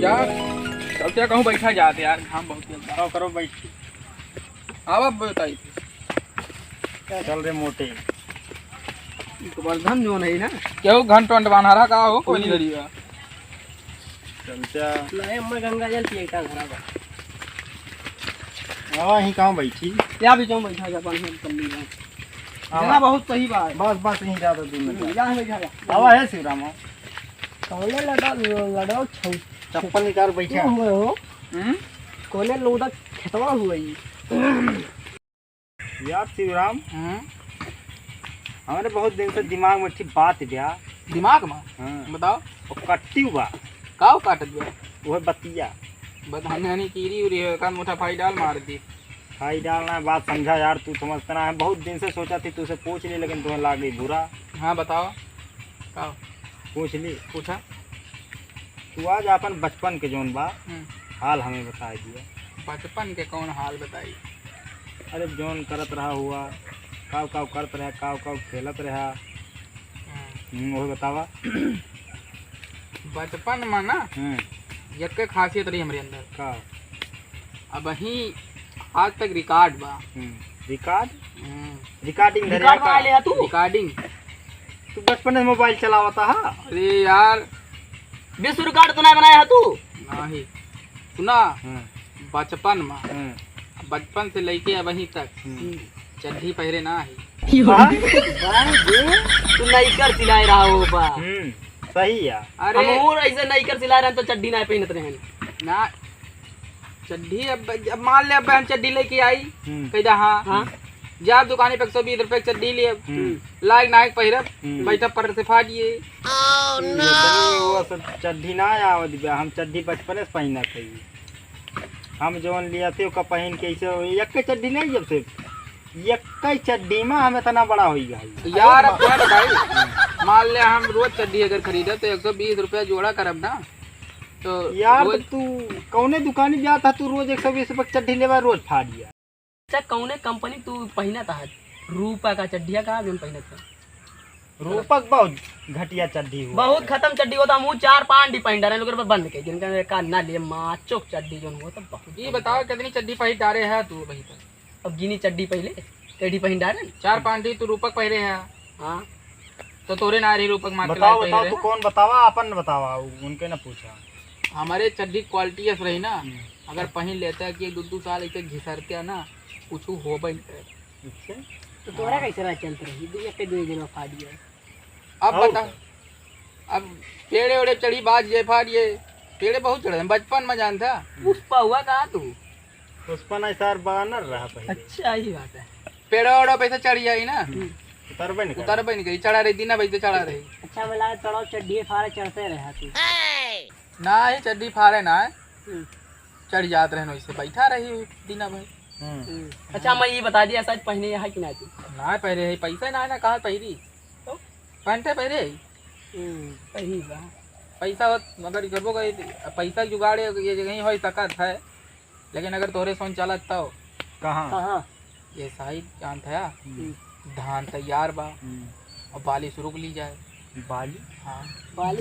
क्या चल क्या कहूँ बैठा जाते यार, घाम बहुत करो करो बैठ। अब बताई क्या चल रहे मोटे गोवर्धन जो नहीं ना क्यों घंट वंट बना रहा का हो कोई नहीं करिएगा चलता लाए अम्मा गंगा जल पिएगा घरा पर। हाँ यहीं कहाँ बैठी क्या भी जाऊँ बैठा जा पानी कर ली जाऊँ हाँ बहुत सही बात बस बस यहीं ज़्यादा दूर में जा बैठा जा हवा है शिवराम कौने लड़ाओ छौ चप्पल निकाल बैठा हुए हो कोने लोदा खेतवा हुआ ही यार शिवराम हमारे बहुत दिन से दिमाग में ठीक बात दिया दिमाग में हाँ बताओ वो कट्टी हुआ काव काटत गया वो बतिया बताने कीरी उरी है कान मुठा फाई डाल मार दी खाई डालना है बात समझा यार तू समझता ना है बहुत दिन से सोचा थी तुझसे पूछ ली लेकिन तुम्हें लाग गई बुरा हाँ बताओ काव पूछ ली पूछा तू आज अपन बचपन के जोन बा हाल हमें बता दिया बचपन के कौन हाल बताई अरे जोन करत रहा हुआ काव काव करत रहा काव काव खेलत रहा वो बतावा बचपन में ना एक खासियत रही हमारे अंदर का अब ही आज तक रिकॉर्ड बा रिकॉर्ड रिकॉर्डिंग तू रिकॉर्डिंग तू बचपन में मोबाइल चलावता है अरे यार विश्व रिकॉर्ड तो नहीं बनाया है तू नहीं सुना बचपन में बचपन से लेके अब वहीं तक चड्ढी पहरे ना है तू नहीं कर सिलाए रहा हो बा सही है अरे हम और ऐसे नहीं कर सिलाए रहे तो चड्डी नहीं पहनत रहे ना चड्ढी अब मान ले अब हम चड्ढी लेके आई कह हाँ जा दुकाने पे 120 रुपए चड्ढी लिए लाइक नायक पहिरब बैठा पर से फाड़िए वो सब चड्ढी ना आवत बा हम चड्ढी बचपन से पहना थी हम जोन लिया थे ओका पहन के ऐसे एक चड्ढी नहीं जब से एक चड्ढी में हम इतना बड़ा हो गया यार अब क्या भाई मान ले हम रोज चड्ढी अगर खरीदे तो 120 रुपया जोड़ा करब ना तो यार तू कौने दुकान गया था तू रोज 120 रुपये चड्ढी लेवा रोज फाड़ दिया अच्छा कौने कंपनी तू पहना था रूपा का चड्ढिया कहाँ भी हम पहने थे रूपक बहुत घटिया चड्ढी हुआ बहुत खत्म चड्डी होता मुँह 4-5 डिपेंड रहे लोग बंद के जिनका का ना ले माचोक चड्डी जो हो तो बहुत ये बताओ कितनी चड्डी पहन डारे है तू वही पर अब गिनी चड्डी पहले टेढ़ी पहन डाले 4-5 तू रूपक पहरे है हाँ तो तोरे ना रही रूपक मार बताओ बताओ तू कौन बतावा अपन बतावा उनके ना पूछा हमारे चड्डी क्वालिटी ऐसा रही ना अगर पहन लेता है कि 2 साल ऐसे घिसर के ना कुछ हो नहीं करे तो तोरा कैसे रहा चलते रही दो दिन फाड़िए अब बता अब पेड़े वेड़े चढ़ी बाज ये फाड़िए पेड़े बहुत चढ़े बचपन में जानता पुष्पा हुआ कहा तू पुष्पा नहीं सर बानर रहा पहले अच्छा ही बात है पेड़े वेड़े पैसे चढ़ी आई ना उतरबे नहीं करी चढ़ा रही थी ना भाई चढ़ा रही अच्छा मिला चढ़ाओ चड्डी फाड़े चढ़ते रहा तू ना ही चड्डी फाड़े ना चढ़ जाते रहे वैसे बैठा रही दीना भाई अच्छा मैं ये बता दिया सच पहने यहाँ कि ना तू ना पहरे है पैसा ना कहा पहरी पहनते पहरे सही बा पैसा अगर करबो गई पैसा जुगाड़े ये जगह हो सकत है लेकिन अगर तोरे सोन चलत तो कहाँ ये सही जानत है धान तैयार बा और बाली शुरू ली जाए बाली हाँ भाई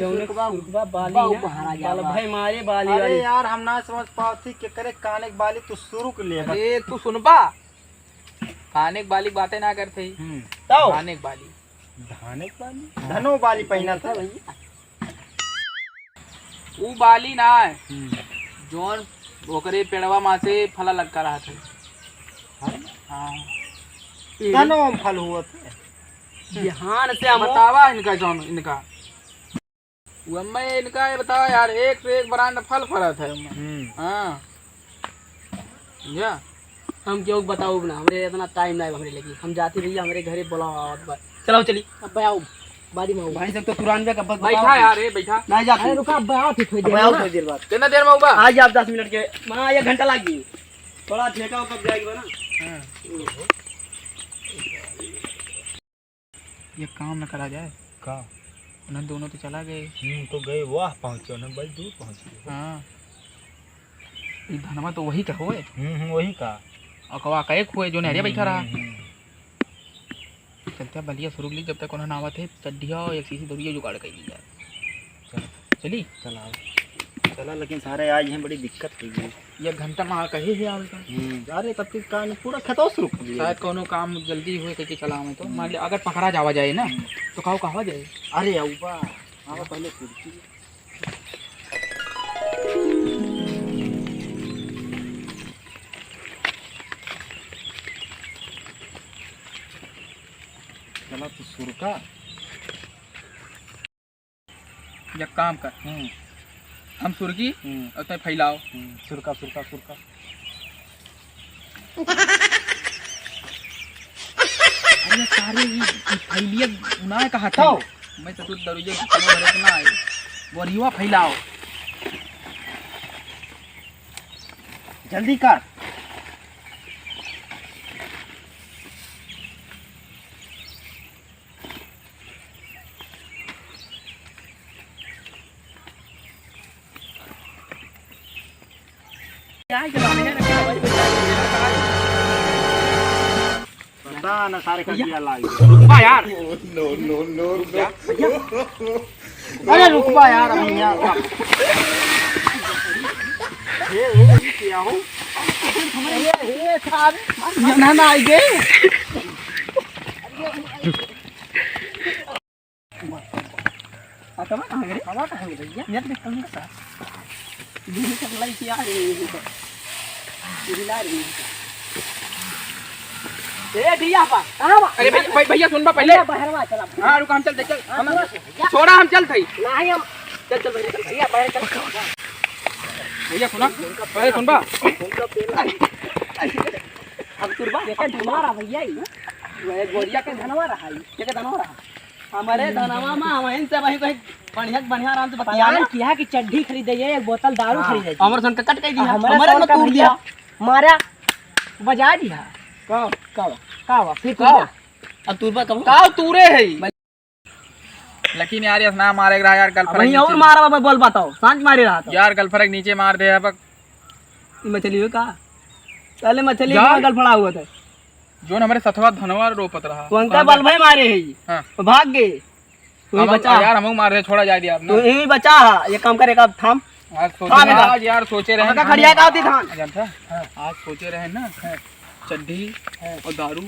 मारे बाली अरे यार हम ना समझ पाती कि करे काने बाली तू शुरू के लिए अरे तू सुनबा काने बाली बातें ना करते काने बाली धाने बाली धनो बाली पहना था वो बाली ना है जोन ओकरे पेड़वा माँ से फला लटका रहा था हाँ धनो फल हुआ था ध्यान से बतावा इनका जोन इनका वो मैं इनका ये बतावा यार एक से एक ब्रांड फल फरत है हाँ क्या हम क्यों बताओ ना हमारे इतना टाइम नहीं हमारे लगी हम जाते भैया हमारे घरे बुलाओ चलो चली अब आओ बाड़ी में भाई सब तो तुरंत का बस बैठा यार ये बैठा नहीं जा अरे रुका अब आओ थोड़ी देर बाद कितना देर में होगा आज आप 10 मिनट के मां 1 घंटा लगी थोड़ा ठेका ऊपर जाएगा ना ये काम न करा जाए का उन्हें दोनों तो चला गए तो गए वाह पहुंचे उन्हें बड़ी दूर पहुंचे हाँ ये धनमा तो वही का होए वही का और कवा का एक हुए जो नहरिया बैठा रहा चलते बलिया शुरू ली जब तक उन्हें नावत है चड्ढिया और एक सीसी दूरिया जुगाड़ कर ली जाए चली चलाओ चला लेकिन सारे आज हैं बड़ी दिक्कत हो गई। ये घंटा महा कहे है आवे का अरे तब तक का पूरा खतोस रुक गया। शायद कोनो काम जल्दी हुए कहीं चला हमें तो मान लिया अगर पकड़ा जावा जाए ना तो कहाँ जाए। अरे अब्बा आओ पहले कुर्सी चला तो सुरका एक काम कर हम सुर्गी और तुम फैलाओ सुरका सुरका सुरका अरे सारे ये फैलिए ना कहा था मैं तो दूध दरुजे भरे ना आए बोरिया फैलाओ जल्दी कर। पता ना सारे का दिया लाग रुकवा यार अरे रुकवा यार भैया ये क्या हो ये साहब ना आई गए आता कहाँ गए आवा कहाँ गए भैया नेट देख कहाँ का दिन तक लाई किया है ये ला रही ए दिया पा कहां बा अरे भैया सुन बा पहले बाहरवा चला हां रुक हम चल छोड़ा हम चल थई नहीं हम चल भैया बाहर चल भैया सुना पहले सुन बा अब तुरबा ये धनवा भैया ही वो गोरिया के धनवा रहा है के धनवा रहा हमारे धनवा में हम इनसे वही कोई बढ़िया आराम से बताया ना किया कि चड्डी खरीदे एक बोतल दारू खरीदे हमर सन कट के दिया हमारे में तोड़ दिया मारा बजा दिया का फिर अब तुरबा कब का तूरे है लेकिन यार ये ना मारे रहा यार गर्लफ्रेंड वही और मारा मैं बोल बताओ सांझ मारे रहा था यार गर्लफ्रेंड नीचे मार दे अब मछली का पहले मछली गल फड़ा हुआ था जो हमारे सतवा धनवा रोपत रहा तो अंका बल भाई मारे है हां तो भाग गए तू बचा यार हम मार रहे छोड़ा जाए दिया आपने तू ही बचा ये काम करेगा अब थाम आज सोचे आज यार सोचे रहे का खड़िया का होती थाम जानता आज सोचे रहे ना चड्डी और दारू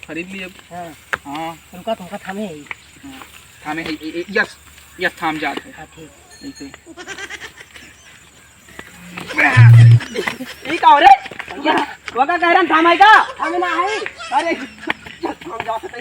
खरीद लिए हां रुका तुमका थामे हमें यस यस थाम जाते हां ठीक ऐसे ई का रे वो का कह रहा थामाई का थामे ना है अरे हम जा सकते